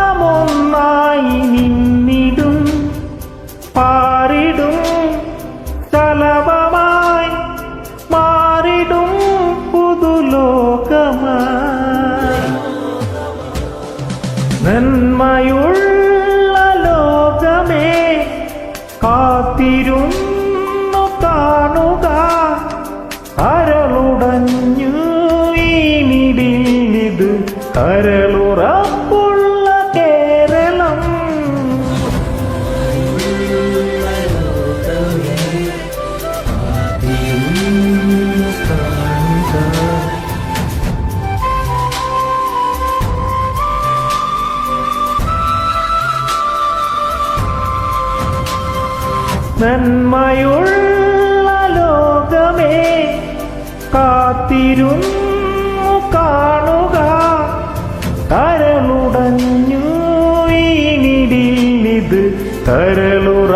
മലയാളമൊന്നായി നിന്നിടും പാറിടും ചലവമായി മാറിടും പുതുലോകമായി നന്മയുള്ള ലോകമേ കാത്തിരുന്നു കാണുക കരളുടഞ്ഞു ഈനിടിലിത് കരളുറപ്പുള്ള കേരളം നന്മയുള്ള ലോകമേ കാത്തിരുന്നു കാണുക കരളുടഞ്ഞു ഈനിടിലിത് കരളുറ